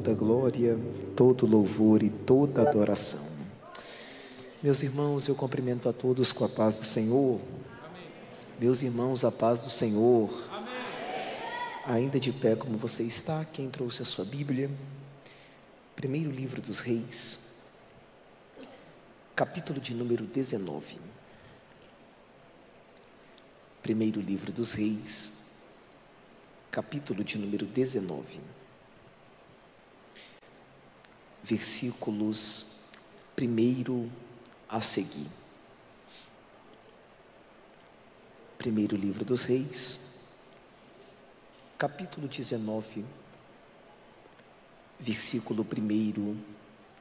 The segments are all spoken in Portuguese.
toda glória, todo louvor e toda adoração. Meus irmãos, eu cumprimento a todos com a paz do Senhor. Amém. Meus irmãos, a paz do Senhor. Amém. Ainda de pé como você está, quem trouxe a sua Bíblia? Primeiro livro dos Reis, capítulo de número 19. Primeiro livro dos Reis, capítulo de número 19. Versículos 1 a seguir. Primeiro livro dos Reis, capítulo 19, versículo 1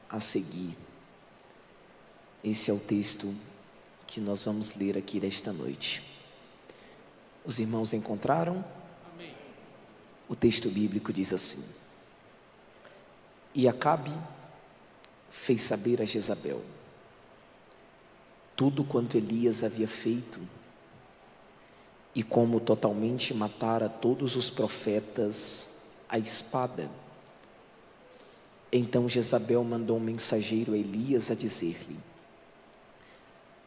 a seguir. Esse é o texto que nós vamos ler aqui nesta noite. Os irmãos encontraram? Amém. O texto bíblico diz assim: E Acabe fez saber a Jezabel tudo quanto Elias havia feito e como totalmente matara todos os profetas à espada. Então Jezabel mandou um mensageiro a Elias a dizer-lhe: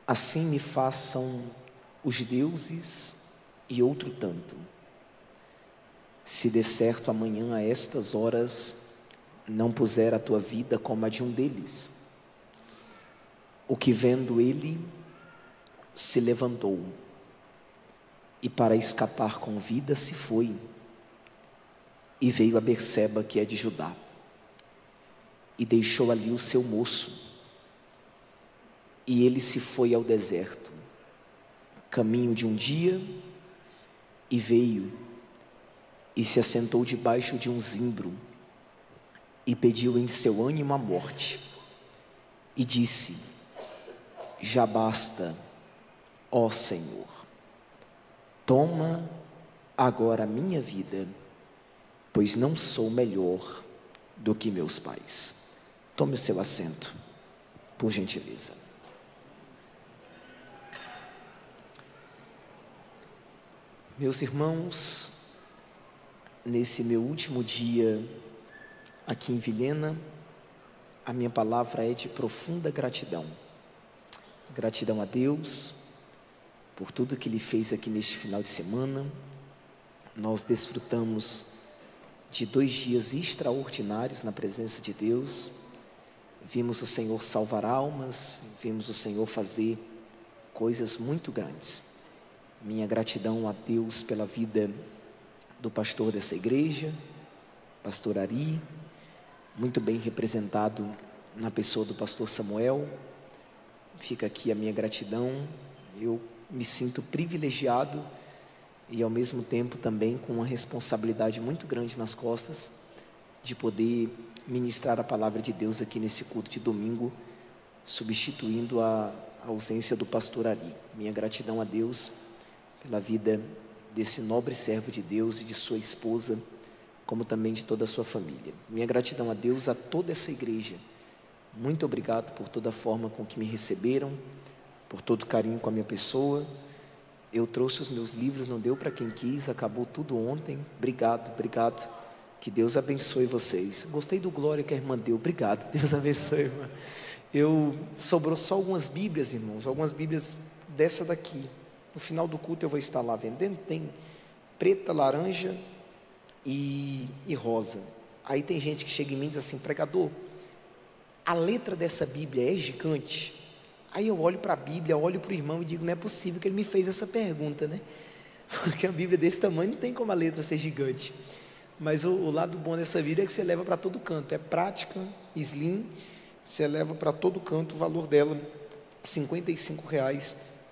Assim me façam os deuses e outro tanto, se de certo amanhã a estas horas não puser a tua vida como a de um deles. O que vendo ele, se levantou, e para escapar com vida se foi, e veio a Berseba, que é de Judá, e deixou ali o seu moço, e ele se foi ao deserto, caminho de um dia, e veio, e se assentou debaixo de um zimbro, e pediu em seu ânimo a morte, e disse: Já basta, ó Senhor, toma agora a minha vida, pois não sou melhor do que meus pais. Tome o seu assento, por gentileza. Meus irmãos, nesse meu último dia aqui em Vilhena, a minha palavra é de profunda gratidão. Gratidão a Deus por tudo que Ele fez aqui neste final de semana. Nós desfrutamos de 2 dias extraordinários na presença de Deus. Vimos o Senhor salvar almas, vimos o Senhor fazer coisas muito grandes. Minha gratidão a Deus pela vida do pastor dessa igreja, pastor Ari, muito bem representado na pessoa do pastor Samuel. Fica aqui a minha gratidão. Eu me sinto privilegiado e ao mesmo tempo também com uma responsabilidade muito grande nas costas de poder ministrar a palavra de Deus aqui nesse culto de domingo, substituindo a ausência do pastor Ari. Minha gratidão a Deus pela vida desse nobre servo de Deus e de sua esposa, como também de toda a sua família. Minha gratidão a Deus, a toda essa igreja. Muito obrigado por toda a forma com que me receberam, por todo o carinho com a minha pessoa. Eu trouxe os meus livros, não deu para quem quis, acabou tudo ontem. Obrigado. Que Deus abençoe vocês. Gostei do glória que a irmã deu. Obrigado, Deus abençoe, irmã. Sobrou só algumas Bíblias, irmãos, algumas Bíblias dessa daqui. No final do culto eu vou estar lá vendendo. Tem preta, laranja e rosa. Aí tem gente que chega em mim e diz assim: pregador, a letra dessa Bíblia é gigante? Aí eu olho para a Bíblia, olho para o irmão e digo: não é possível que ele me fez essa pergunta, né? Porque a Bíblia desse tamanho não tem como a letra ser gigante. Mas o lado bom dessa Bíblia é que você leva para todo canto. É prática, slim, você leva para todo canto. O valor dela R$ 55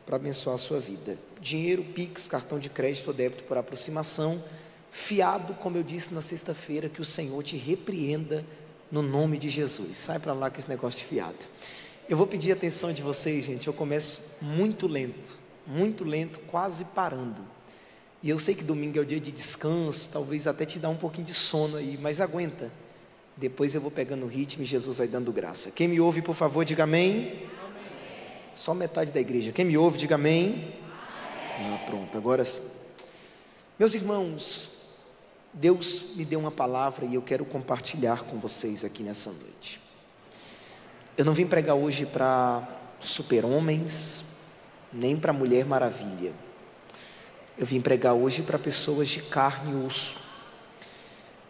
para abençoar a sua vida. Dinheiro, Pix, cartão de crédito ou débito por aproximação. Fiado, como eu disse na sexta-feira, que o Senhor te repreenda no nome de Jesus. Sai para lá com esse negócio de fiado. Eu vou pedir a atenção de vocês, gente. Eu começo muito lento, quase parando. E eu sei que domingo é o dia de descanso, talvez até te dá um pouquinho de sono aí, mas aguenta. Depois eu vou pegando o ritmo e Jesus vai dando graça. Quem me ouve, por favor, diga amém. Amém. Só metade da igreja. Quem me ouve, diga amém. Amém. Pronto, agora sim. Meus irmãos, Deus me deu uma palavra e eu quero compartilhar com vocês aqui nessa noite. Eu não vim pregar hoje para super-homens, nem para Mulher Maravilha. Eu vim pregar hoje para pessoas de carne e osso.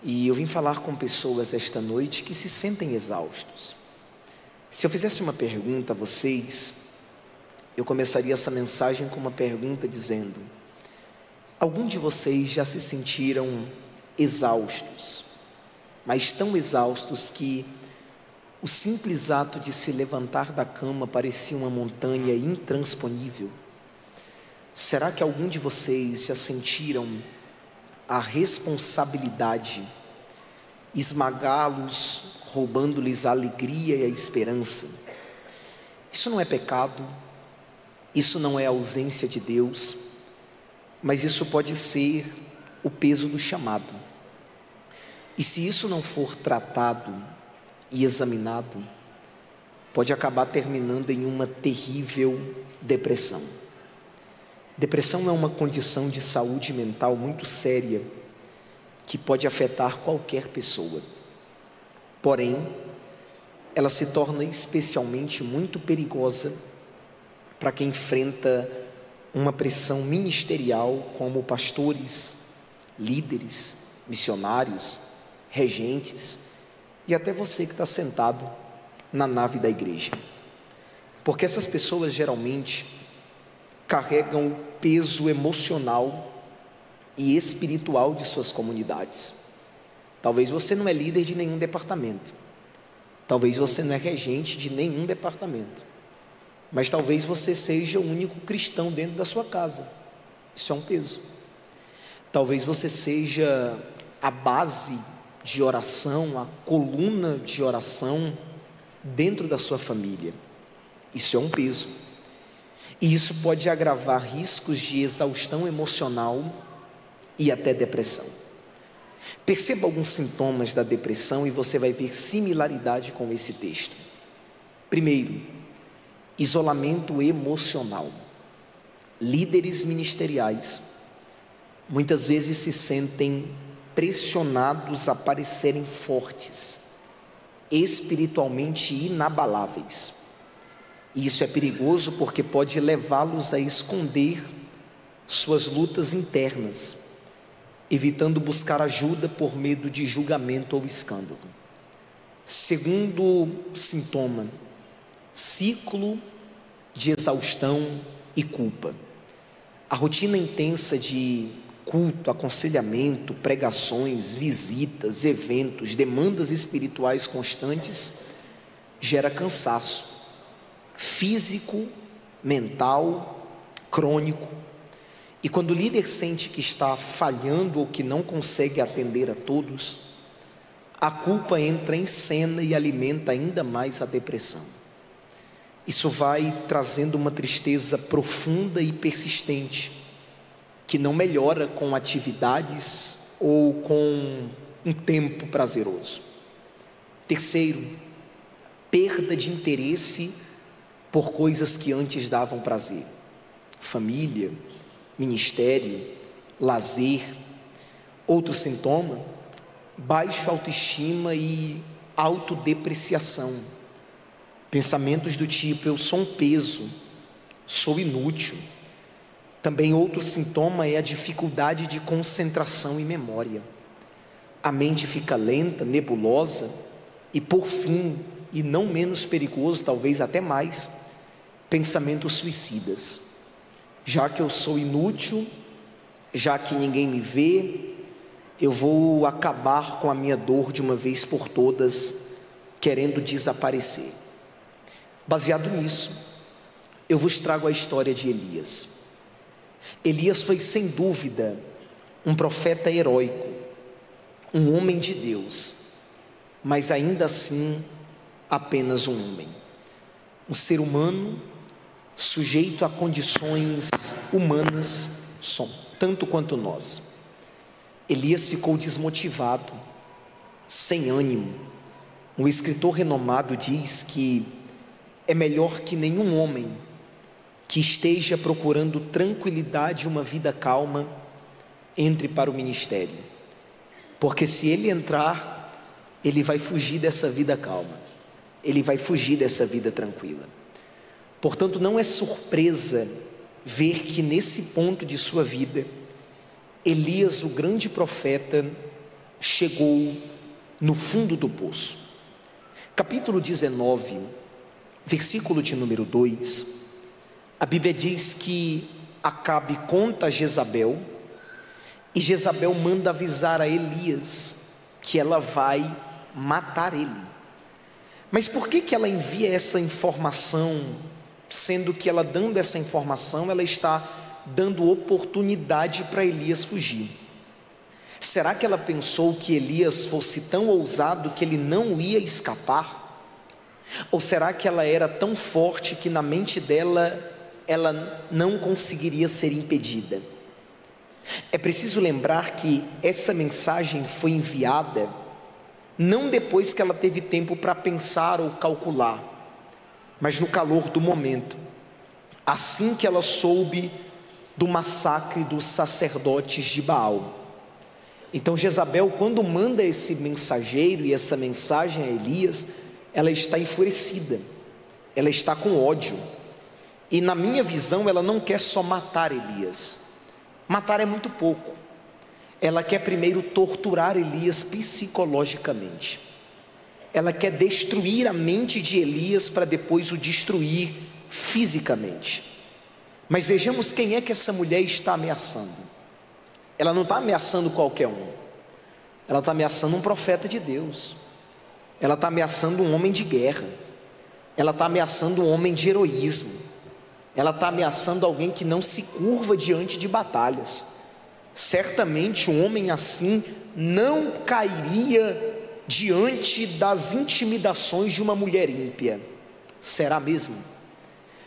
E eu vim falar com pessoas esta noite que se sentem exaustos. Se eu fizesse uma pergunta a vocês, eu começaria essa mensagem com uma pergunta dizendo: algum de vocês já se sentiram exaustos, mas tão exaustos que o simples ato de se levantar da cama parecia uma montanha intransponível? Será que algum de vocês já sentiram a responsabilidade esmagá-los, roubando-lhes a alegria e a esperança? Isso não é pecado, isso não é ausência de Deus, mas isso pode ser o peso do chamado. E se isso não for tratado e examinado, pode acabar terminando em uma terrível depressão. Depressão é uma condição de saúde mental muito séria, que pode afetar qualquer pessoa. Porém, ela se torna especialmente muito perigosa para quem enfrenta uma pressão ministerial como pastores, líderes, missionários, regentes e até você que está sentado na nave da igreja. Porque essas pessoas geralmente carregam o peso emocional e espiritual de suas comunidades. Talvez você não é líder de nenhum departamento, talvez você não é regente de nenhum departamento, mas talvez você seja o único cristão dentro da sua casa. Isso é um peso. Talvez você seja a base de oração, a coluna de oração dentro da sua família. Isso é um peso. E isso pode agravar riscos de exaustão emocional e até depressão. Perceba alguns sintomas da depressão e você vai ver similaridade com esse texto. Primeiro, isolamento emocional. Líderes ministeriais muitas vezes se sentem pressionados a parecerem fortes, espiritualmente inabaláveis. E isso é perigoso porque pode levá-los a esconder suas lutas internas, evitando buscar ajuda por medo de julgamento ou escândalo. Segundo sintoma, ciclo de exaustão e culpa. A rotina intensa de culto, aconselhamento, pregações, visitas, eventos, demandas espirituais constantes gera cansaço físico, mental, crônico. E quando o líder sente que está falhando ou que não consegue atender a todos, a culpa entra em cena e alimenta ainda mais a depressão. Isso vai trazendo uma tristeza profunda e persistente, que não melhora com atividades ou com um tempo prazeroso. Terceiro, perda de interesse por coisas que antes davam prazer. Família, ministério, lazer. Outro sintoma, baixa autoestima e autodepreciação. Pensamentos do tipo: eu sou um peso, sou inútil. Também outro sintoma é a dificuldade de concentração e memória. A mente fica lenta, nebulosa e, por fim, e não menos perigoso, talvez até mais, pensamentos suicidas. Já que eu sou inútil, já que ninguém me vê, eu vou acabar com a minha dor de uma vez por todas, querendo desaparecer. Baseado nisso, eu vos trago a história de Elias. Elias foi sem dúvida um profeta heróico, um homem de Deus, mas ainda assim apenas um homem, um ser humano sujeito a condições humanas, tanto quanto nós. Elias ficou desmotivado, sem ânimo. Um escritor renomado diz que é melhor que nenhum homem que esteja procurando tranquilidade e uma vida calma entre para o ministério, porque se ele entrar, ele vai fugir dessa vida calma, ele vai fugir dessa vida tranquila. Portanto, não é surpresa ver que nesse ponto de sua vida, Elias, o grande profeta, chegou no fundo do poço. Capítulo 19, versículo de número 2, a Bíblia diz que Acabe conta a Jezabel, e Jezabel manda avisar a Elias que ela vai matar ele. Mas por que ela envia essa informação, sendo que ela dando essa informação, ela está dando oportunidade para Elias fugir? Será que ela pensou que Elias fosse tão ousado que ele não ia escapar? Ou será que ela era tão forte que na mente dela, ela não conseguiria ser impedida? É preciso lembrar que essa mensagem foi enviada não depois que ela teve tempo para pensar ou calcular, mas no calor do momento, assim que ela soube do massacre dos sacerdotes de Baal. Então Jezabel, quando manda esse mensageiro e essa mensagem a Elias, ela está enfurecida, ela está com ódio, e na minha visão ela não quer só matar Elias. Matar é muito pouco. Ela quer primeiro torturar Elias psicologicamente. Ela quer destruir a mente de Elias para depois o destruir fisicamente. Mas vejamos quem é que essa mulher está ameaçando. Ela não está ameaçando qualquer um. Ela está ameaçando um profeta de Deus. Ela está ameaçando um homem de guerra. Ela está ameaçando um homem de heroísmo. Ela está ameaçando alguém que não se curva diante de batalhas. Certamente um homem assim não cairia diante das intimidações de uma mulher ímpia. Será mesmo?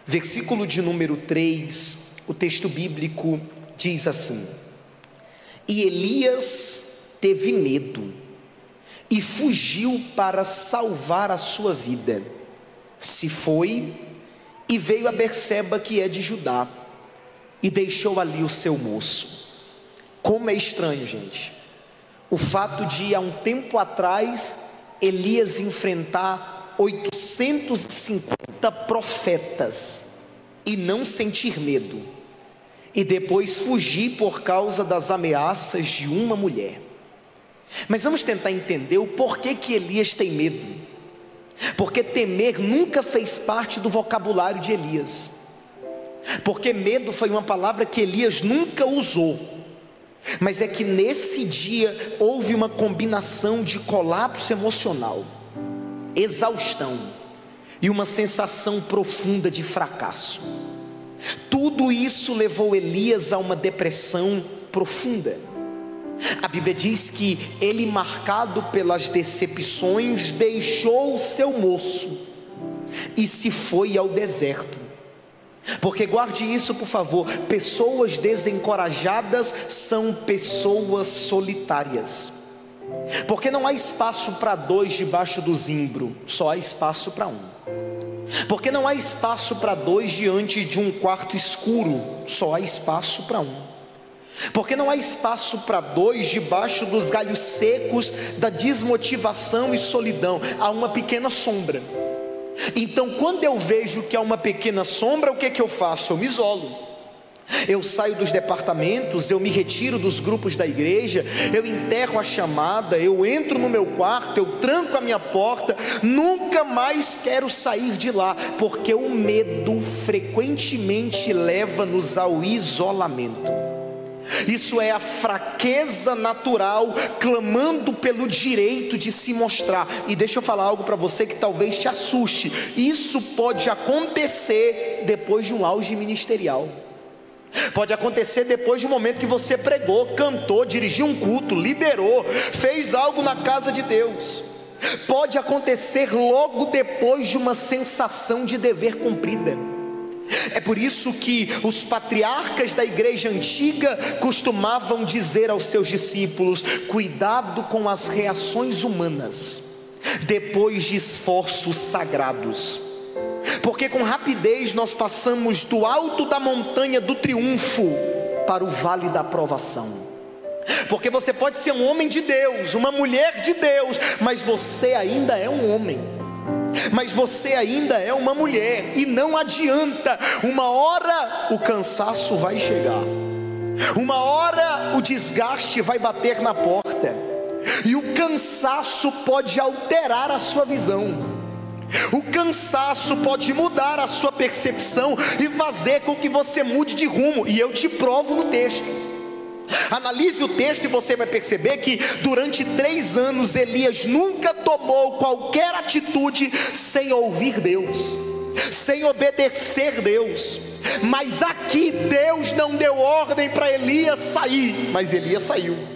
Versículo de número 3, o texto bíblico diz assim: e Elias teve medo e fugiu para salvar a sua vida. Se foi e veio a Berseba, que é de Judá, e deixou ali o seu moço. Como é estranho, gente, o fato de há um tempo atrás Elias enfrentar 850 profetas e não sentir medo, e depois fugir por causa das ameaças de uma mulher. Mas vamos tentar entender o porquê que Elias tem medo. Porque temer nunca fez parte do vocabulário de Elias. Porque medo foi uma palavra que Elias nunca usou. Mas é que nesse dia houve uma combinação de colapso emocional, exaustão e uma sensação profunda de fracasso. Tudo isso levou Elias a uma depressão profunda. A Bíblia diz que ele, marcado pelas decepções, deixou o seu moço e se foi ao deserto. Porque guarde isso, por favor, pessoas desencorajadas são pessoas solitárias. Porque não há espaço para dois debaixo do zimbro, só há espaço para um. Porque não há espaço para dois diante de um quarto escuro, só há espaço para um. Porque não há espaço para dois debaixo dos galhos secos da desmotivação e solidão, há uma pequena sombra. Então quando eu vejo que há uma pequena sombra, o que é que eu faço? Eu me isolo. Eu saio dos departamentos, eu me retiro dos grupos da igreja, eu enterro a chamada, eu entro no meu quarto, eu tranco a minha porta, nunca mais quero sair de lá, porque o medo frequentemente leva-nos ao isolamento. Isso é a fraqueza natural clamando pelo direito de se mostrar. E deixa eu falar algo para você que talvez te assuste. Isso pode acontecer depois de um auge ministerial. Pode acontecer depois de um momento que você pregou, cantou, dirigiu um culto, liderou, fez algo na casa de Deus. Pode acontecer logo depois de uma sensação de dever cumprida. É por isso que os patriarcas da igreja antiga costumavam dizer aos seus discípulos: cuidado com as reações humanas depois de esforços sagrados, porque com rapidez nós passamos do alto da montanha do triunfo para o vale da provação. Porque você pode ser um homem de Deus, uma mulher de Deus, mas você ainda é um homem, mas você ainda é uma mulher, e não adianta. Uma hora o cansaço vai chegar, uma hora o desgaste vai bater na porta, e o cansaço pode alterar a sua visão. O cansaço pode mudar a sua percepção e fazer com que você mude de rumo. E eu te provo no texto. Analise o texto e você vai perceber que durante 3 anos Elias nunca tomou qualquer atitude sem ouvir Deus, sem obedecer Deus. Mas aqui Deus não deu ordem para Elias sair, mas Elias saiu.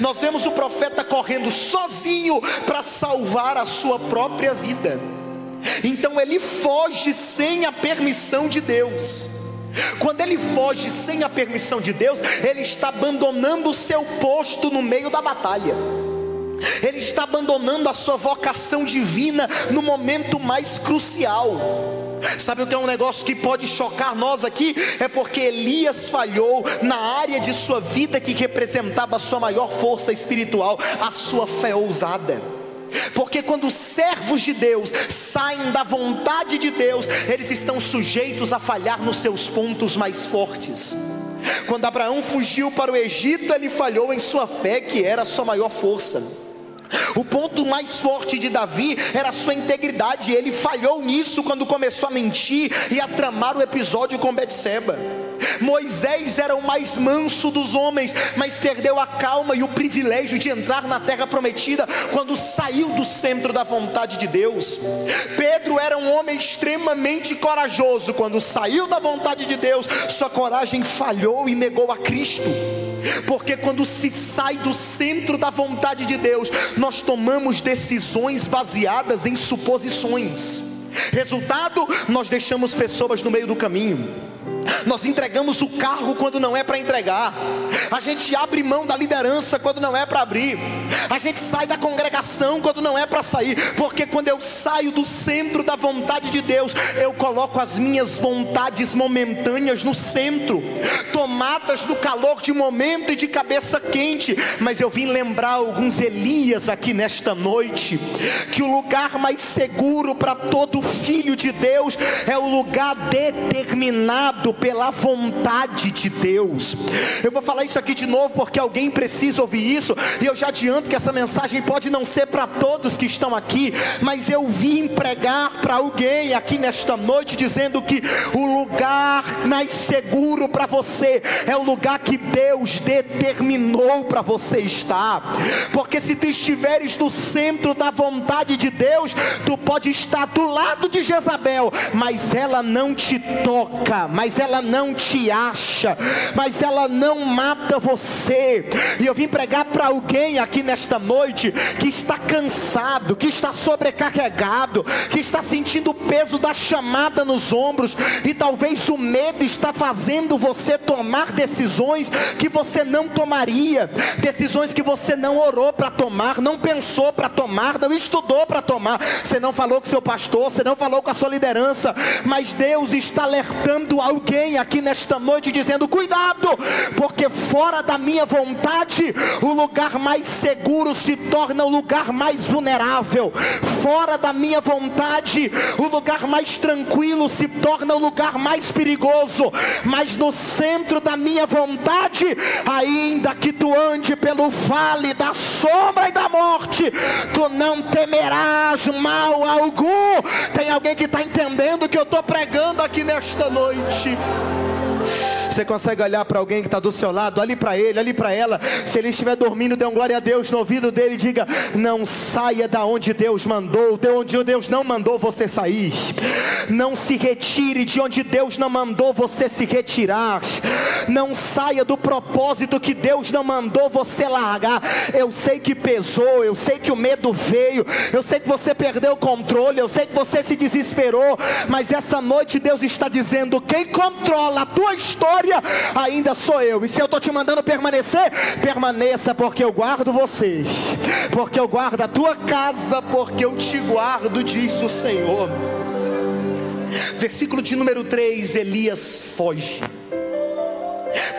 Nós vemos o profeta correndo sozinho para salvar a sua própria vida. Então ele foge sem a permissão de Deus. Quando ele foge sem a permissão de Deus, ele está abandonando o seu posto no meio da batalha. Ele está abandonando a sua vocação divina no momento mais crucial. Sabe o que é um negócio que pode chocar nós aqui? É porque Elias falhou na área de sua vida que representava a sua maior força espiritual, a sua fé ousada. Porque quando os servos de Deus saem da vontade de Deus, eles estão sujeitos a falhar nos seus pontos mais fortes. Quando Abraão fugiu para o Egito, ele falhou em sua fé, que era a sua maior força. O ponto mais forte de Davi era a sua integridade, e ele falhou nisso quando começou a mentir e a tramar o episódio com Betseba. Moisés era o mais manso dos homens, mas perdeu a calma e o privilégio de entrar na terra prometida quando saiu do centro da vontade de Deus. Pedro era um homem extremamente corajoso. Quando saiu da vontade de Deus, sua coragem falhou e negou a Cristo. Porque quando se sai do centro da vontade de Deus, nós tomamos decisões baseadas em suposições. Resultado, nós deixamos pessoas no meio do caminho. Nós entregamos o cargo quando não é para entregar. A gente abre mão da liderança quando não é para abrir. A gente sai da congregação quando não é para sair. Porque quando eu saio do centro da vontade de Deus, eu coloco as minhas vontades momentâneas no centro, tomadas do calor de momento e de cabeça quente. Mas eu vim lembrar alguns Elias aqui nesta noite, que o lugar mais seguro para todo filho de Deus é o lugar determinado pela vontade de Deus. Eu vou falar isso aqui de novo porque alguém precisa ouvir isso, e eu já adianto que essa mensagem pode não ser para todos que estão aqui, mas eu vim pregar para alguém aqui nesta noite, dizendo que o lugar mais seguro para você é o lugar que Deus determinou para você estar. Porque se tu estiveres no centro da vontade de Deus, tu pode estar do lado de Jezabel, mas ela não te toca, mas ela não te acha, mas ela não mata você. E eu vim pregar para alguém aqui nesta noite que está cansado, que está sobrecarregado, que está sentindo o peso da chamada nos ombros, e talvez o medo está fazendo você tomar decisões que você não tomaria, decisões que você não orou para tomar, não pensou para tomar, não estudou para tomar. Você não falou com seu pastor, você não falou com a sua liderança, mas Deus está alertando alguém aqui nesta noite, dizendo: cuidado, porque fora da minha vontade, o lugar mais seguro se torna o lugar mais vulnerável. Fora da minha vontade, o lugar mais tranquilo se torna o lugar mais perigoso. Mas no centro da minha vontade, ainda que tu ande pelo vale da sombra e da morte, tu não temerás mal algum. Tem alguém que está entendendo o que eu estou pregando aqui nesta noite? Você consegue olhar para alguém que está do seu lado? Olhe para ele, olhe para ela. Se ele estiver dormindo, dê um glória a Deus no ouvido dele e diga: não saia da onde Deus mandou, de onde Deus não mandou você sair. Não se retire de onde Deus não mandou você se retirar. Não saia do propósito que Deus não mandou você largar. Eu sei que pesou, eu sei que o medo veio, eu sei que você perdeu o controle, eu sei que você se desesperou, mas essa noite Deus está dizendo: quem controla a tua história ainda sou eu. E se eu estou te mandando permanecer, permaneça, porque eu guardo vocês, porque eu guardo a tua casa, porque eu te guardo, diz o Senhor. Versículo de número 3, Elias foge.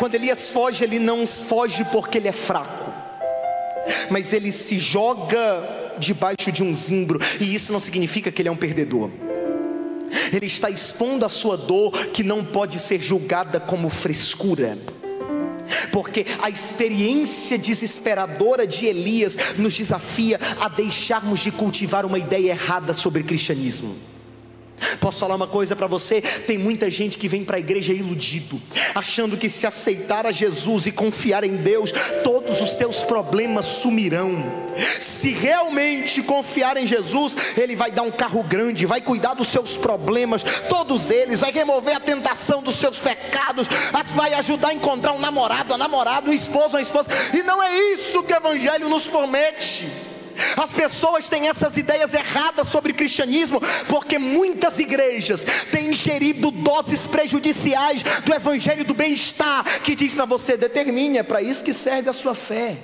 Quando Elias foge, ele não foge porque ele é fraco, mas ele se joga debaixo de um zimbro, e isso não significa que ele é um perdedor. Ele está expondo a sua dor, que não pode ser julgada como frescura, porque a experiência desesperadora de Elias nos desafia a deixarmos de cultivar uma ideia errada sobre cristianismo. Posso falar uma coisa para você? Tem muita gente que vem para a igreja iludido, achando que se aceitar a Jesus e confiar em Deus, todos os seus problemas sumirão. Se realmente confiar em Jesus, Ele vai dar um carro grande, vai cuidar dos seus problemas, todos eles, vai remover a tentação dos seus pecados, vai ajudar a encontrar um namorado, um esposo, uma esposa. E não é isso que o Evangelho nos promete. As pessoas têm essas ideias erradas sobre cristianismo, porque muitas igrejas têm ingerido doses prejudiciais do evangelho do bem-estar, que diz para você: determine, é para isso que serve a sua fé.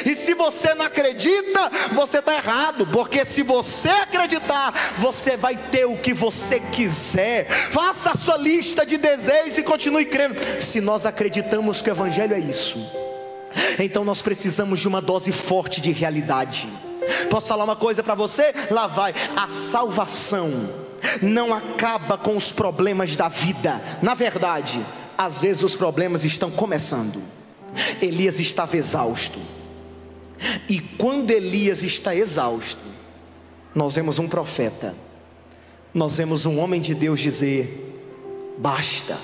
E se você não acredita, você está errado, porque se você acreditar, você vai ter o que você quiser. Faça a sua lista de desejos e continue crendo. Se nós acreditamos que o evangelho é isso, então nós precisamos de uma dose forte de realidade. Posso falar uma coisa para você? Lá vai. A salvação não acaba com os problemas da vida. Na verdade, às vezes os problemas estão começando. Elias estava exausto, e quando Elias está exausto, nós vemos um profeta, nós vemos um homem de Deus dizer: basta,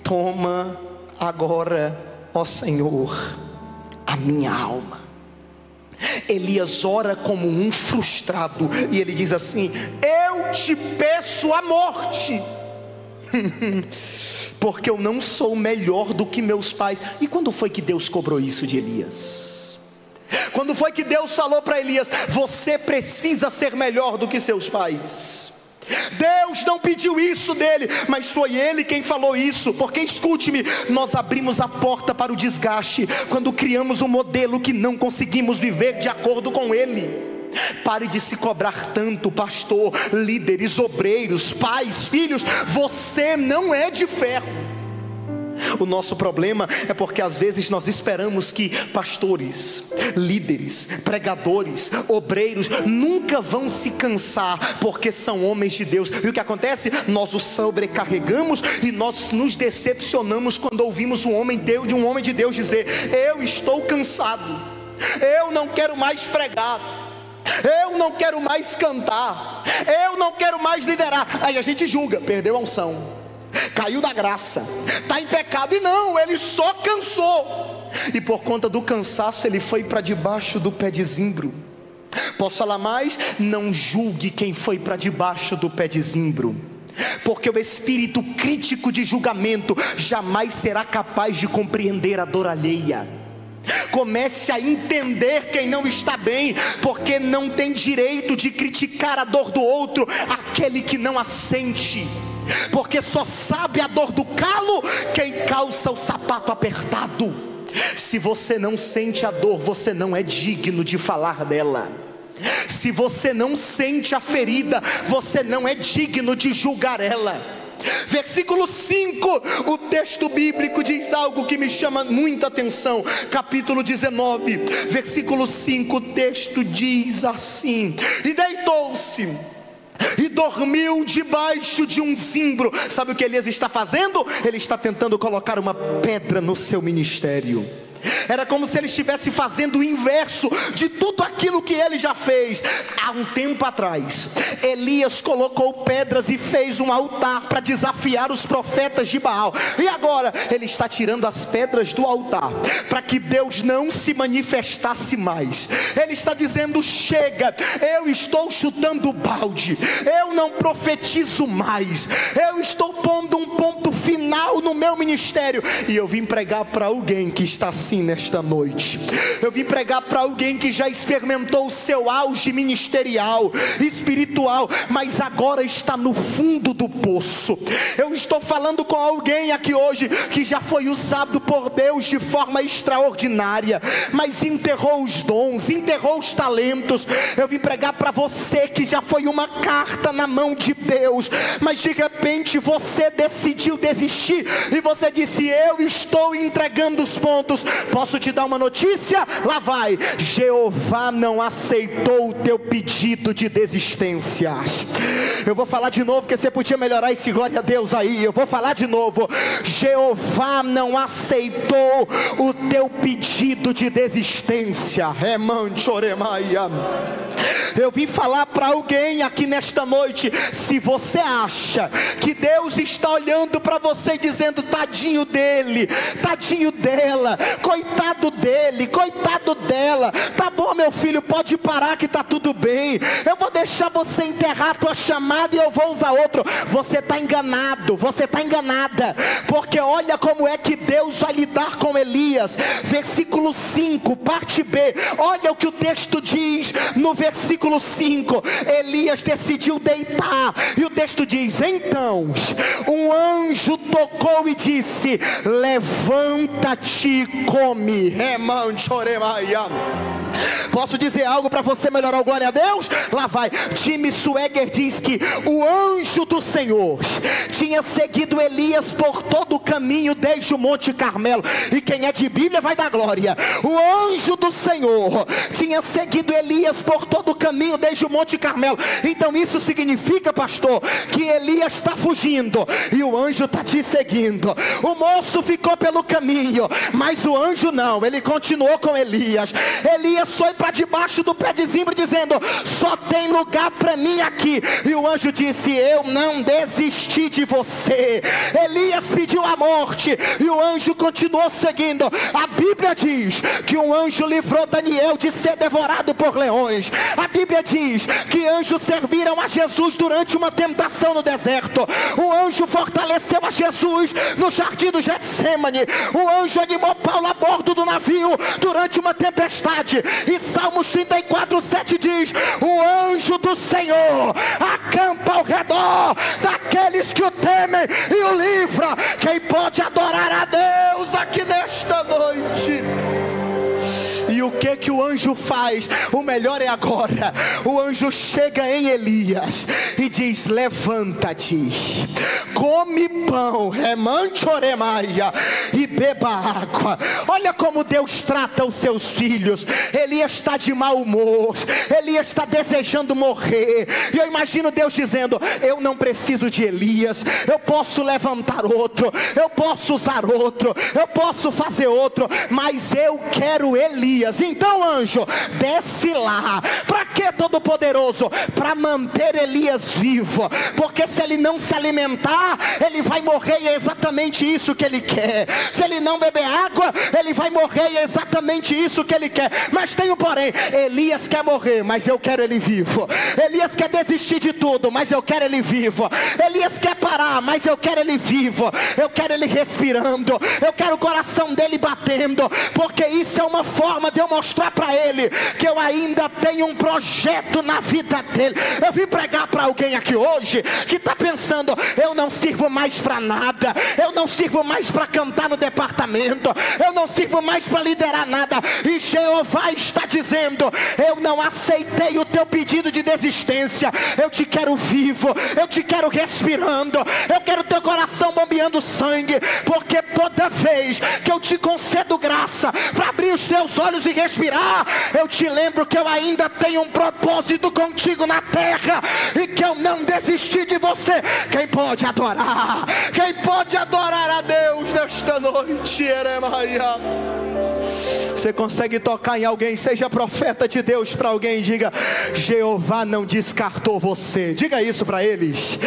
toma agora, ó Senhor, a minha alma. Elias ora como um frustrado, e ele diz assim: eu te peço a morte, porque eu não sou melhor do que meus pais. E quando foi que Deus cobrou isso de Elias? Quando foi que Deus falou para Elias: você precisa ser melhor do que seus pais? Deus não pediu isso dele, mas foi ele quem falou isso. Porque escute-me, nós abrimos a porta para o desgaste quando criamos um modelo que não conseguimos viver de acordo com ele. Pare de se cobrar tanto, pastor, líderes, obreiros, pais, filhos. Você não é de ferro. O nosso problema é porque às vezes nós esperamos que pastores, líderes, pregadores, obreiros nunca vão se cansar, porque são homens de Deus. E o que acontece? Nós os sobrecarregamos e nós nos decepcionamos quando ouvimos um homem de Deus dizer: eu estou cansado, eu não quero mais pregar, eu não quero mais cantar, eu não quero mais liderar. Aí a gente julga: perdeu a unção, caiu da graça, está em pecado. E não, ele só cansou, e por conta do cansaço ele foi para debaixo do pé de zimbro. Posso falar mais? Não julgue quem foi para debaixo do pé de zimbro, porque o espírito crítico de julgamento jamais será capaz de compreender a dor alheia. Comece a entender quem não está bem, porque não tem direito de criticar a dor do outro aquele que não a sente, porque só sabe a dor do calo quem calça o sapato apertado. Se você não sente a dor, você não é digno de falar dela. Se você não sente a ferida, você não é digno de julgar ela. Versículo 5, o texto bíblico diz algo que me chama muita atenção. Capítulo 19, versículo 5, o texto diz assim: e deitou-se e dormiu debaixo de um zimbro. Sabe o que Elias está fazendo? Ele está tentando colocar uma pedra no seu ministério. Era como se ele estivesse fazendo o inverso de tudo aquilo que ele já fez. Há um tempo atrás, Elias colocou pedras e fez um altar para desafiar os profetas de Baal. E agora ele está tirando as pedras do altar para que Deus não se manifestasse mais. Ele está dizendo: chega, eu estou chutando o balde, eu não profetizo mais, eu estou pondo um ponto final no meu ministério, e eu vim pregar para alguém que está assim assim nesta noite. Eu vim pregar para alguém que já experimentou o seu auge ministerial, espiritual, mas agora está no fundo do poço. Eu estou falando com alguém aqui hoje que já foi usado por Deus de forma extraordinária, mas enterrou os dons, enterrou os talentos. Eu vim pregar para você que já foi uma carta na mão de Deus, mas de repente você decidiu desistir e você disse: eu estou entregando os pontos. Posso te dar uma notícia? Lá vai: Jeová não aceitou o teu pedido de desistência. Eu vou falar de novo, porque você podia melhorar esse glória a Deus aí. Eu vou falar de novo: Jeová não aceitou o teu pedido de desistência. Eu vim falar para alguém aqui nesta noite: se você acha que Deus está olhando para você dizendo: tadinho dele, tadinho dela, coitado dele, coitado dela, tá bom meu filho, pode parar que tá tudo bem, eu vou deixar você enterrar a tua chamada e eu vou usar outro. Você está enganado, você está enganada, porque olha como é que Deus vai lidar com Elias. Versículo 5, parte B, olha o que o texto diz no versículo 5. Elias decidiu deitar, e o texto diz: então um anjo tocou e disse: levanta-te e come. Posso dizer algo para você melhorar o glória a Deus? Lá vai. Jimmy Swaggart diz que o anjo do Senhor tinha seguido Elias por todo o caminho desde o Monte Carmelo. E quem é de Bíblia vai dar glória. O anjo do Senhor tinha seguido Elias por todo o caminho desde o Monte Carmelo. Então isso significa, pastor, que Elias está fugindo e o anjo está te seguindo. O moço ficou pelo caminho, mas o anjo não, ele continuou com Elias. Elias foi para debaixo do pé de zimbro dizendo: só tem lugar para mim aqui. E o anjo disse: eu não desisti de você. Elias pediu a morte e o anjo continuou seguindo. A Bíblia diz que um anjo livrou Daniel de ser devorado por leões. A Bíblia diz que anjos serviram a Jesus durante uma tentação no deserto. O anjo fortaleceu a Jesus no jardim do Getsêmani. O anjo animou Paulo a bordo do navio durante uma tempestade. E Salmos 34:7 diz: o anjo do Senhor acampa ao redor daqueles que o temem e o livra. Quem pode adorar a Deus aqui nesta noite? E o que o anjo faz? O melhor é agora. O anjo chega em Elias e diz: levanta-te, come pão, e beba água. Olha como Deus trata os seus filhos. Elias está de mau humor, Elias está desejando morrer, e eu imagino Deus dizendo: eu não preciso de Elias, eu posso levantar outro, eu posso usar outro, eu posso fazer outro, mas eu quero Elias. Então anjo, desce lá. Para que, Todo-Poderoso? Para manter Elias vivo, porque se ele não se alimentar, ele vai morrer, e é exatamente isso que ele quer. Se ele não beber água, ele vai morrer, e é exatamente isso que ele quer. Mas tem um porém: Elias quer morrer, mas eu quero ele vivo. Elias quer desistir de tudo, mas eu quero ele vivo. Elias quer parar, mas eu quero ele vivo. Eu quero ele respirando, eu quero o coração dele batendo, porque isso é uma forma de eu mostrar para ele que eu ainda tenho um projeto na vida dele. Eu vim pregar para alguém aqui hoje que está pensando: eu não sirvo mais para nada, eu não sirvo mais para cantar no departamento, eu não sirvo mais para liderar nada. E Jeová está dizendo: eu não aceitei o teu pedido de desistência, eu te quero vivo, eu te quero respirando, eu quero teu coração bombeando sangue, porque toda vez que eu te concedo graça para abrir os teus olhos e respirar, eu te lembro que eu ainda tenho um propósito contigo na terra, e que eu não desisti de você. Quem pode adorar? Quem pode adorar a Deus nesta noite? Você consegue tocar em alguém? Seja profeta de Deus para alguém. Diga: Jeová não descartou você. Diga isso para eles.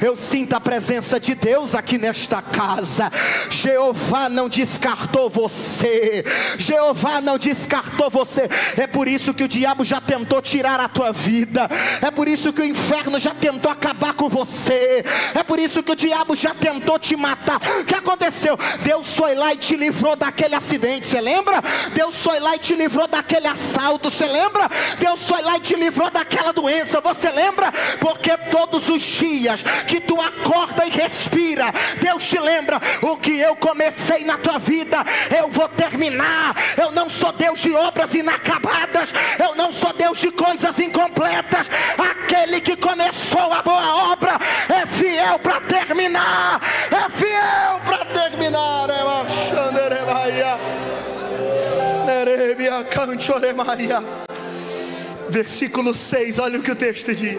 Eu sinto a presença de Deus aqui nesta casa. Jeová não descartou você. Jeová não descartou você. É por isso que o diabo já tentou tirar a tua vida. É por isso que o inferno já tentou acabar com você. É por isso que o diabo já tentou te matar. O que aconteceu? Deus foi lá e te livrou daquele acidente, você lembra? Deus foi lá e te livrou daquele assalto, você lembra? Deus foi lá e te livrou daquela doença, você lembra? Porque todos os dias que tu acorda e respira, Deus te lembra: o que eu comecei na tua vida, eu vou terminar. Eu não sou Deus de obras inacabadas, eu não sou Deus de coisas incompletas. Aquele que começou a boa obra é fiel para terminar. É fiel para terminar. Versículo 6, olha o que o texto diz.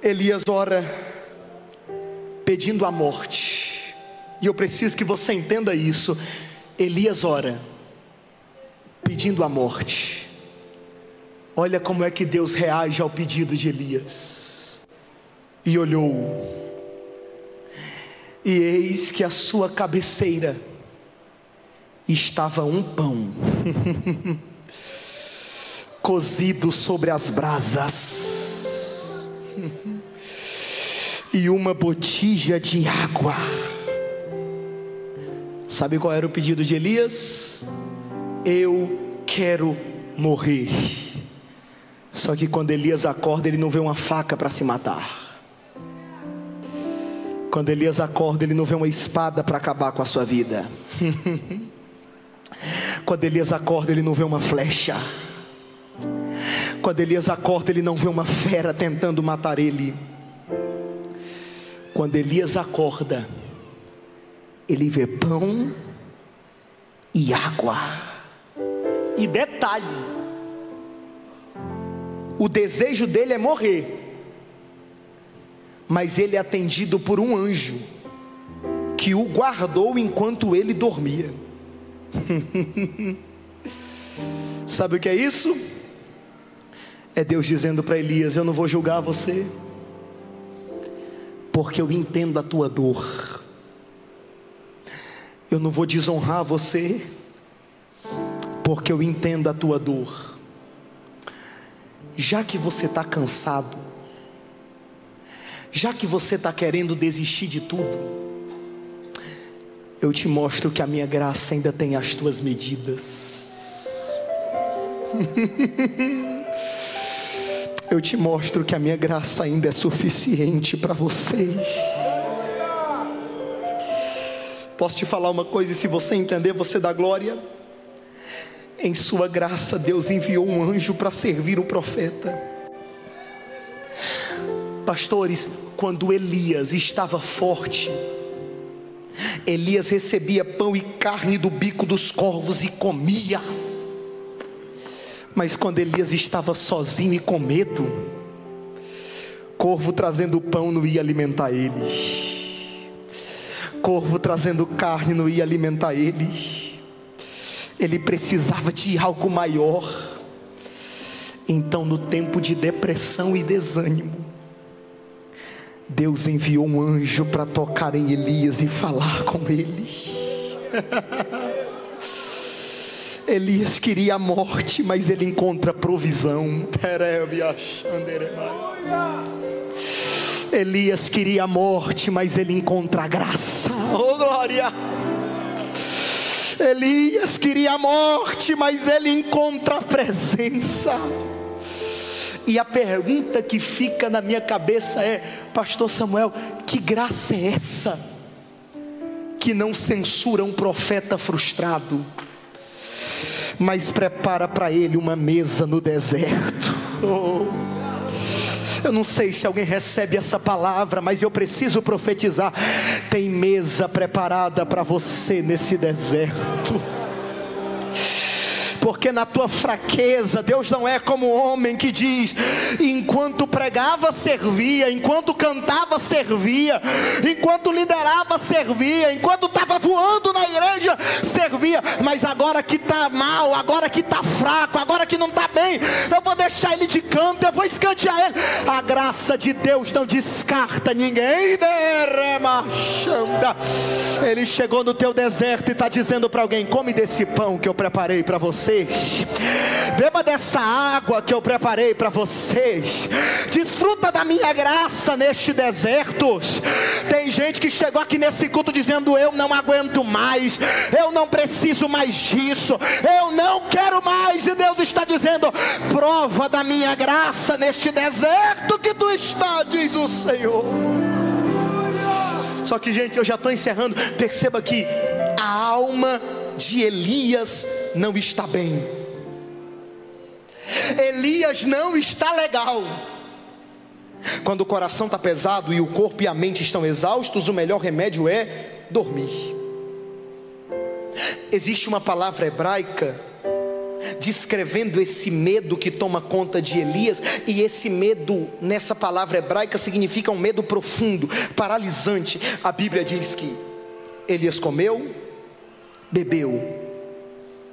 Elias ora pedindo a morte. E eu preciso que você entenda isso. Elias ora pedindo a morte. Olha como é que Deus reage ao pedido de Elias. E olhou, e eis que a sua cabeceira estava um pão cozido sobre as brasas e uma botija de água. Sabe qual era o pedido de Elias? Eu quero morrer. Só que quando Elias acorda, ele não vê uma faca para se matar. Quando Elias acorda, ele não vê uma espada para acabar com a sua vida. Quando Elias acorda, ele não vê uma flecha. Quando Elias acorda, ele não vê uma fera tentando matar ele. Quando Elias acorda, ele vê pão e água. E detalhe, o desejo dele é morrer, mas ele é atendido por um anjo que o guardou enquanto ele dormia. Sabe o que é isso? É Deus dizendo para Elias: eu não vou julgar você, porque eu entendo a tua dor. Eu não vou desonrar você, porque eu entendo a tua dor. Já que você está cansado, já que você está querendo desistir de tudo, eu te mostro que a minha graça ainda tem as tuas medidas. Eu te mostro que a minha graça ainda é suficiente para vocês. Posso te falar uma coisa, e se você entender, você dá glória. Em sua graça, Deus enviou um anjo para servir o profeta. Pastores, quando Elias estava forte, Elias recebia pão e carne do bico dos corvos e comia. Mas quando Elias estava sozinho e com medo, corvo trazendo pão não ia alimentar ele, corvo trazendo carne não ia alimentar ele. Ele precisava de algo maior. Então, no tempo de depressão e desânimo, Deus enviou um anjo para tocar em Elias e falar com ele. Elias queria a morte, mas ele encontra provisão. Elias queria a morte, mas ele encontra a graça. Oh, glória! Elias queria a morte, mas ele encontra a presença. E a pergunta que fica na minha cabeça é: Pastor Samuel, que graça é essa que não censura um profeta frustrado, mas prepara para ele uma mesa no deserto? Oh. Eu não sei se alguém recebe essa palavra, mas eu preciso profetizar: tem mesa preparada para você nesse deserto. porque na tua fraqueza, Deus não é como o homem que diz: enquanto pregava, servia, enquanto cantava, servia, enquanto liderava, servia, enquanto estava voando na igreja, servia, mas agora que está mal, agora que está fraco, agora que não está bem, eu vou deixar ele de canto, eu vou escantear ele. A graça de Deus não descarta ninguém. Ele chegou no teu deserto e está dizendo para alguém: come desse pão que eu preparei para vocês, beba dessa água que eu preparei para vocês, desfruta da minha graça neste deserto. Tem gente que chegou aqui nesse culto dizendo: eu não aguento mais, eu não preciso mais disso, eu não quero mais. E Deus está dizendo: prova da minha graça neste deserto que tu está, diz o Senhor. Só que, gente, eu já estou encerrando. Perceba que a alma de Elias não está bem. Elias não está legal. Quando o coração está pesado e o corpo e a mente estão exaustos, o melhor remédio é dormir. Existe uma palavra hebraica descrevendo esse medo que toma conta de Elias, e esse medo nessa palavra hebraica significa um medo profundo, paralisante. A Bíblia diz que Elias comeu, bebeu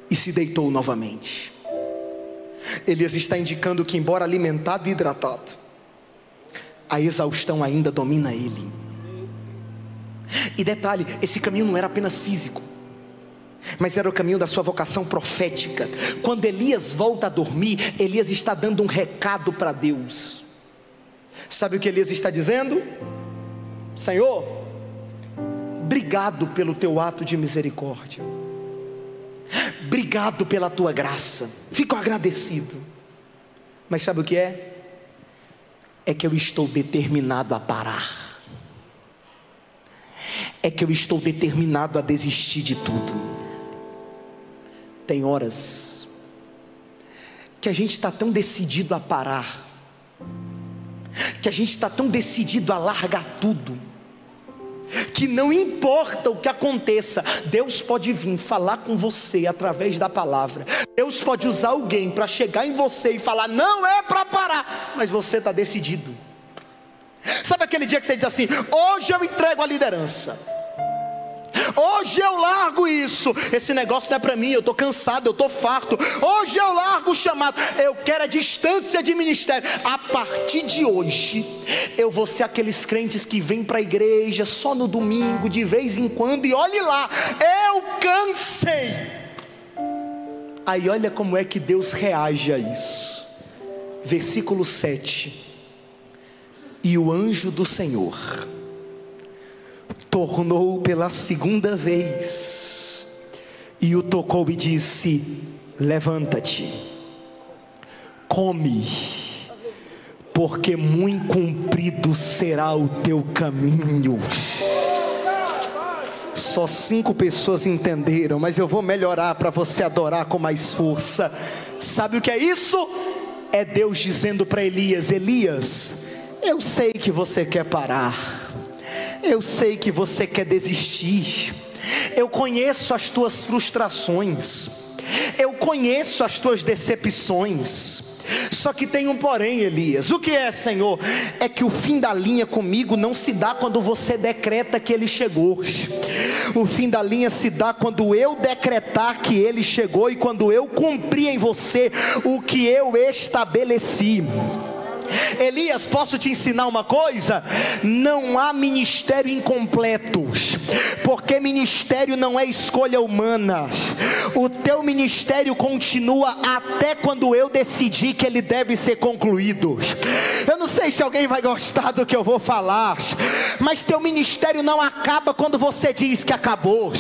e se deitou novamente. Elias está indicando que, embora alimentado e hidratado, a exaustão ainda domina ele. E detalhe, esse caminho não era apenas físico, mas era o caminho da sua vocação profética. Quando Elias volta a dormir, Elias está dando um recado para Deus. Sabe o que Elias está dizendo? Senhor, obrigado pelo teu ato de misericórdia, obrigado pela tua graça, fico agradecido. Mas sabe o que é? É que eu estou determinado a parar, é que eu estou determinado a desistir de tudo. Tem horas que a gente está tão decidido a parar, que a gente está tão decidido a largar tudo, que não importa o que aconteça, Deus pode vir falar com você através da palavra. Deus pode usar alguém para chegar em você e falar: não é para parar, mas você está decidido. Sabe aquele dia que você diz assim: hoje eu entrego a liderança, hoje eu largo isso, esse negócio não é para mim, eu estou cansado, eu estou farto, hoje eu largo o chamado, eu quero a distância de ministério. A partir de hoje eu vou ser aqueles crentes que vêm para a igreja só no domingo, de vez em quando, e olhe lá, eu cansei. Aí olha como é que Deus reage a isso. Versículo 7: e o anjo do Senhor tornou pela segunda vez e o tocou e disse: levanta-te, come, porque muito comprido será o teu caminho. Só 5 pessoas entenderam, mas eu vou melhorar para você adorar com mais força. Sabe o que é isso? É Deus dizendo para Elias: Elias, eu sei que você quer parar, eu sei que você quer desistir, eu conheço as tuas frustrações, eu conheço as tuas decepções. Só que tem um porém, Elias. O que é, Senhor? É que o fim da linha comigo não se dá quando você decreta que ele chegou. O fim da linha se dá quando eu decretar que ele chegou e quando eu cumprir em você o que eu estabeleci. Elias, posso te ensinar uma coisa? Não há ministério incompleto, porque ministério não é escolha humana. O teu ministério continua até quando eu decidir que ele deve ser concluído. Eu não sei se alguém vai gostar do que eu vou falar, mas teu ministério não acaba quando você diz que acabou.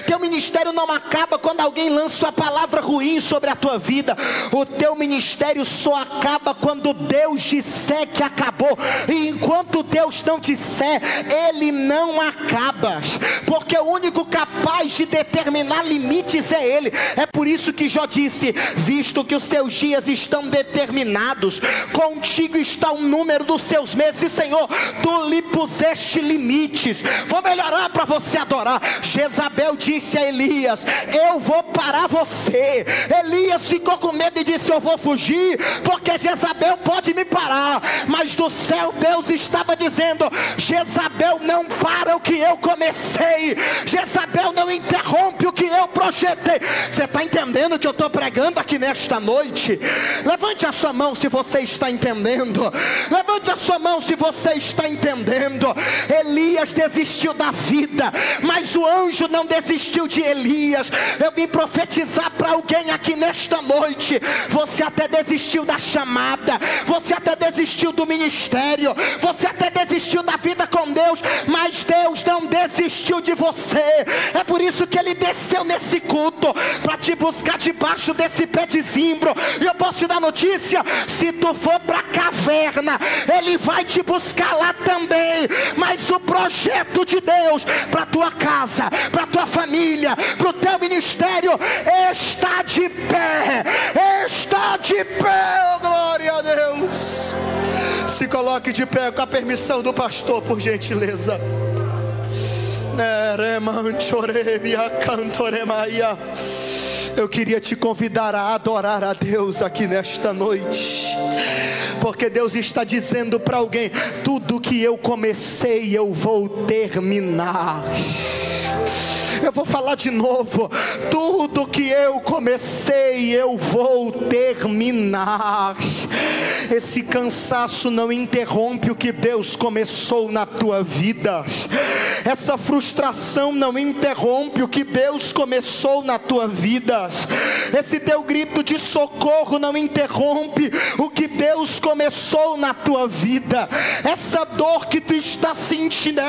Teu ministério não acaba quando alguém lança uma palavra ruim sobre a tua vida. O teu ministério só acaba quando Deus disser que acabou, e enquanto Deus não disser, Ele não acaba, porque o único capaz de determinar limites é Ele. É por isso que Jó disse: visto que os teus dias estão determinados, contigo está o número dos seus meses, Senhor, tu lhe puseste limites. Vou melhorar para você adorar. Jezabel disse a Elias: eu vou parar você. Elias ficou com medo e disse: eu vou fugir, porque Jezabel pode me parar. Mas do céu Deus estava dizendo: Jezabel não para o que eu comecei, Jezabel não interrompe o que eu projetei. Você está entendendo o que eu estou pregando aqui nesta noite? Levante a sua mão se você está entendendo. Levante a sua mão se você está entendendo. Elias desistiu da vida, mas o anjo não desistiu de Elias. Eu vim profetizar para alguém aqui nesta noite: você até desistiu da chamada, você até desistiu do ministério, você até desistiu da vida com Deus, mas Deus não desistiu de você. É por isso que Ele desceu nesse culto, para te buscar debaixo desse pé de zimbro. E eu posso te dar notícia: se tu for para a caverna, Ele vai te buscar lá também. Mas o projeto de Deus para tua casa, para tua família, para o teu ministério está de pé, está de pé. Oh, glória a Deus. Se coloque de pé com a permissão do pastor, por gentileza. Eu queria te convidar a adorar a Deus aqui nesta noite, porque Deus está dizendo para alguém: tudo que eu comecei eu vou terminar. Eu vou falar de novo: tudo que eu comecei eu vou terminar. Esse cansaço não interrompe o que Deus começou na tua vida. Essa frustração não interrompe o que Deus começou na tua vida. Esse teu grito de socorro não interrompe o que Deus começou na tua vida. Essa dor que tu está sentindo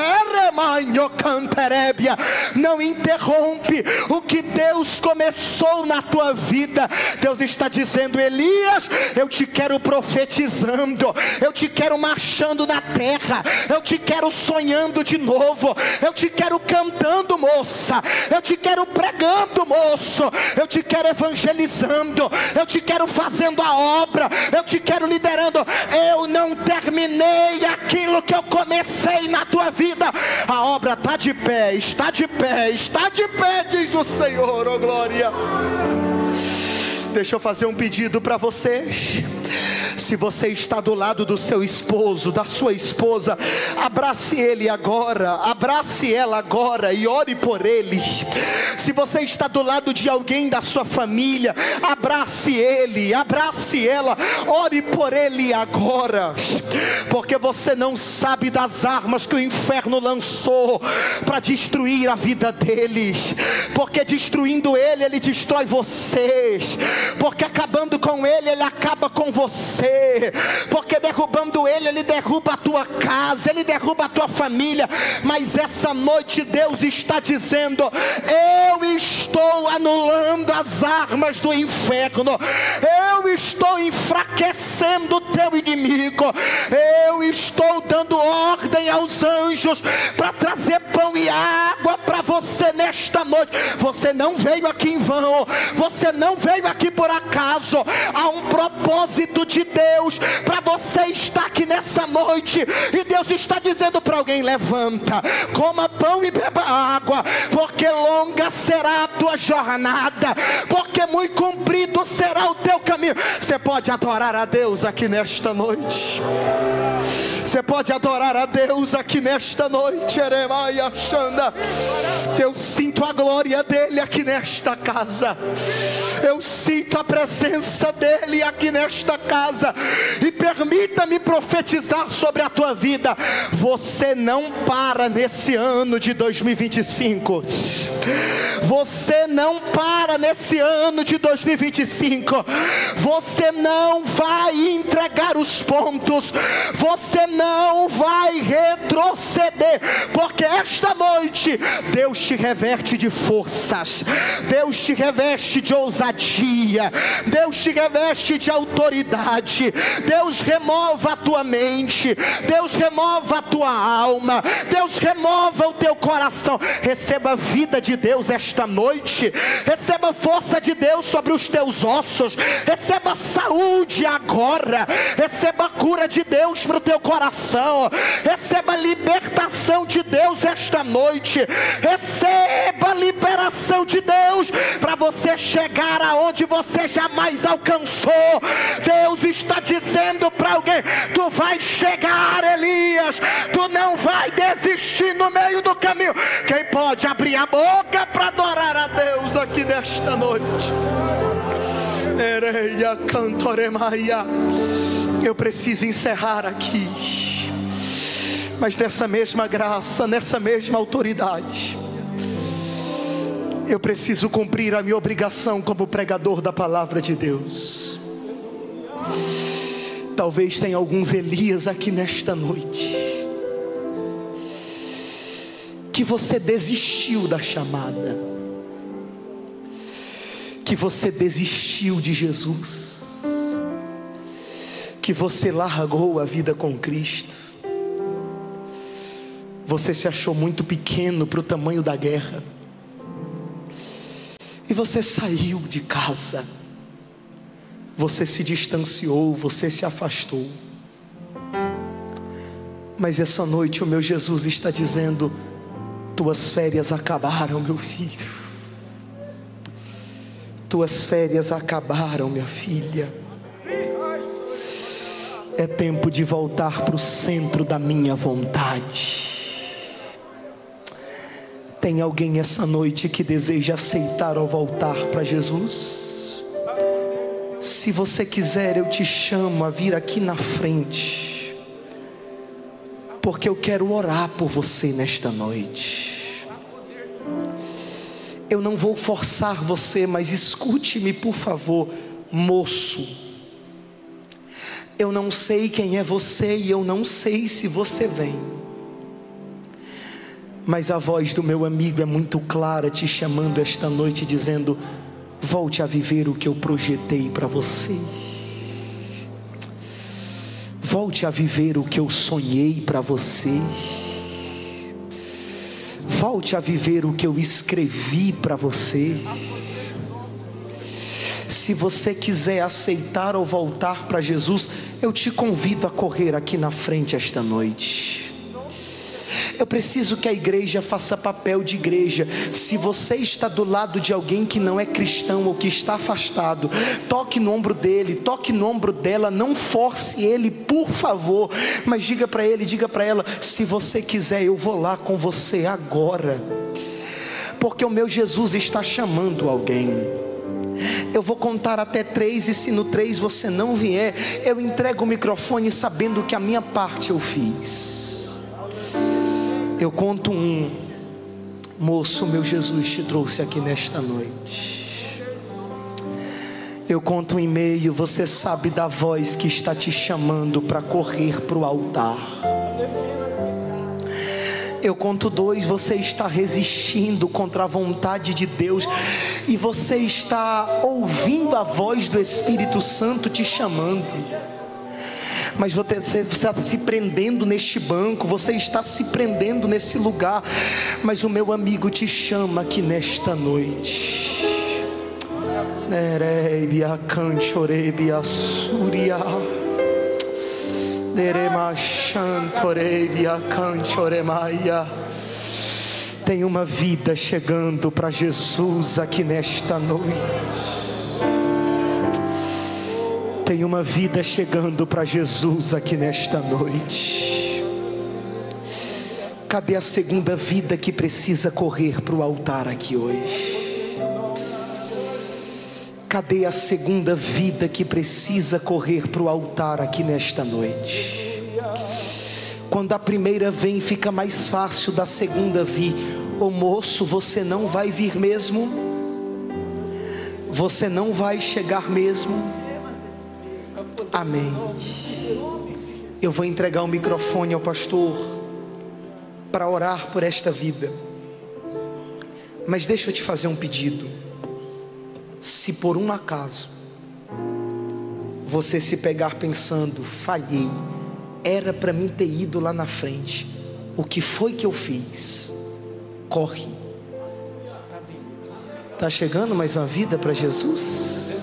não interrompe o que Deus começou na tua vida. Deus está dizendo: Elias, eu te quero profetizando, eu te quero marchando na terra, eu te quero sonhando de novo, eu te quero cantando, moça, eu te quero pregando, moço, eu te quero evangelizando, eu te quero fazendo a obra, eu te quero liderando. Eu não terminei aquilo que eu comecei na tua vida. A obra está de pé, está de pé, está de pé, diz o Senhor. Oh, glória. Deixa eu fazer um pedido para vocês. Se você está do lado do seu esposo, da sua esposa, abrace ele agora, abrace ela agora e ore por eles. Se você está do lado de alguém da sua família, abrace ele, abrace ela, ore por ele agora, porque você não sabe das armas que o inferno lançou para destruir a vida deles, porque destruindo ele, ele destrói vocês, porque acabando com ele, ele acaba com você, porque derrubando ele, ele derruba a tua casa, ele derruba a tua família. Mas essa noite Deus está dizendo: eu estou anulando as armas do inferno, eu estou enfraquecendo o teu inimigo, eu estou dando ordem aos anjos para trazer pão e água para você nesta noite. Você não veio aqui em vão, você não veio aqui por acaso. Há um propósito de Deus para você estar aqui nessa noite. E Deus está dizendo para alguém: levanta, coma pão e beba água, porque longa será a tua jornada, porque muito comprido será o teu caminho. Você pode adorar a Deus aqui nesta noite. Você pode adorar a Deus aqui nesta noite. Eu sinto a glória dele aqui nesta casa. Eu sinto a presença dele aqui nesta casa. E permita-me profetizar sobre a tua vida: você não para nesse ano de 2025. Você não para nesse ano de 2025. Você não vai entregar os pontos. Você não vai retroceder, porque esta noite Deus te reverte de forças, Deus te reveste de ousadia, ousadia, Deus te reveste de autoridade, Deus remova a tua mente, Deus remova a tua alma, Deus remova o teu coração. Receba a vida de Deus esta noite, receba a força de Deus sobre os teus ossos, receba saúde agora, receba a cura de Deus para o teu coração, receba a libertação de Deus esta noite, receba a liberação de Deus para você chegar aonde você jamais alcançou. Deus está dizendo para alguém: tu vai chegar, Elias, tu não vai desistir no meio do caminho. Quem pode abrir a boca para adorar a Deus aqui nesta noite? Eu preciso encerrar aqui, mas nessa mesma graça, nessa mesma autoridade, eu preciso cumprir a minha obrigação como pregador da palavra de Deus. Talvez tenha alguns Elias aqui nesta noite, que você desistiu da chamada, que você desistiu de Jesus, que você largou a vida com Cristo, você se achou muito pequeno para o tamanho da guerra, e você saiu de casa, você se distanciou, você se afastou. Mas essa noite o meu Jesus está dizendo: tuas férias acabaram, meu filho, tuas férias acabaram, minha filha. É tempo de voltar para o centro da minha vontade. Tem alguém essa noite que deseja aceitar ou voltar para Jesus? Se você quiser, eu te chamo a vir aqui na frente, porque eu quero orar por você nesta noite. Eu não vou forçar você, mas escute-me por favor, moço. Eu não sei quem é você e eu não sei se você vem, mas a voz do meu amigo é muito clara, te chamando esta noite, dizendo: volte a viver o que eu projetei para você. Volte a viver o que eu sonhei para você. Volte a viver o que eu escrevi para você. Se você quiser aceitar ou voltar para Jesus, eu te convido a correr aqui na frente esta noite. Eu preciso que a igreja faça papel de igreja. Se você está do lado de alguém que não é cristão ou que está afastado, toque no ombro dele, toque no ombro dela, não force ele, por favor, mas diga para ele, diga para ela: se você quiser, eu vou lá com você agora, porque o meu Jesus está chamando alguém. Eu vou contar até 3, e se no 3 você não vier, eu entrego o microfone sabendo que a minha parte eu fiz. Eu conto 1, moço, meu Jesus te trouxe aqui nesta noite. Eu conto 1,5, você sabe da voz que está te chamando para correr para o altar. Eu conto 2, você está resistindo contra a vontade de Deus, e você está ouvindo a voz do Espírito Santo te chamando, mas você está se prendendo neste banco, você está se prendendo nesse lugar, mas o meu amigo te chama aqui nesta noite. Tem uma vida chegando para Jesus aqui nesta noite. Tem uma vida chegando para Jesus aqui nesta noite. Cadê a segunda vida que precisa correr para o altar aqui hoje? Cadê a segunda vida que precisa correr para o altar aqui nesta noite? Quando a primeira vem, fica mais fácil da segunda vir. Ô moço, você não vai vir mesmo? Você não vai chegar mesmo? Amém. Eu vou entregar o microfone ao pastor para orar por esta vida, mas deixa eu te fazer um pedido. se por um acaso você se pegar pensando, falhei, era para mim ter ido lá na frente, o que foi que eu fiz? Corre. Está chegando mais uma vida para Jesus?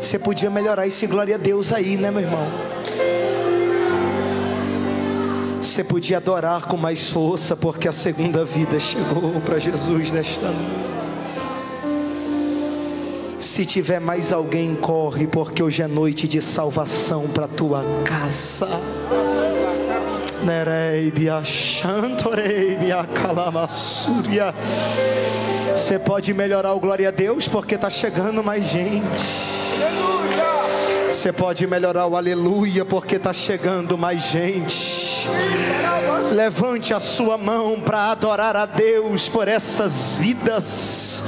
Você podia melhorar esse glória a Deus aí, né, meu irmão? Você podia adorar com mais força, porque a segunda vida chegou para Jesus nesta noite. Se tiver mais alguém, corre, porque hoje é noite de salvação para a tua casa. Você pode melhorar o glória a Deus, porque está chegando mais gente. Você pode melhorar o aleluia, porque está chegando mais gente. Levante a sua mão para adorar a Deus por essas vidas,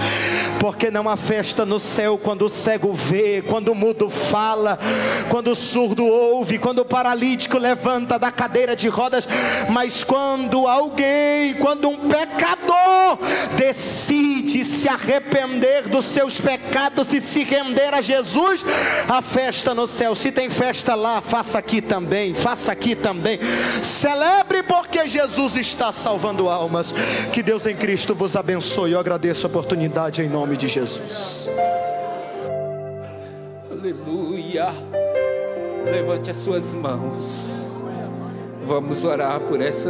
porque não há festa no céu quando o cego vê, quando o mudo fala, quando o surdo ouve, quando o paralítico levanta da cadeira de rodas, mas quando alguém, quando um pecador decide se arrepender dos seus pecados e se render a Jesus, a festa no céu. Se tem festa lá, faça aqui também, faça aqui também. Celebre, porque Jesus está salvando almas. Que Deus em Cristo vos abençoe. Eu agradeço a oportunidade em nome de Jesus. Aleluia. Levante as suas mãos. Vamos orar por essa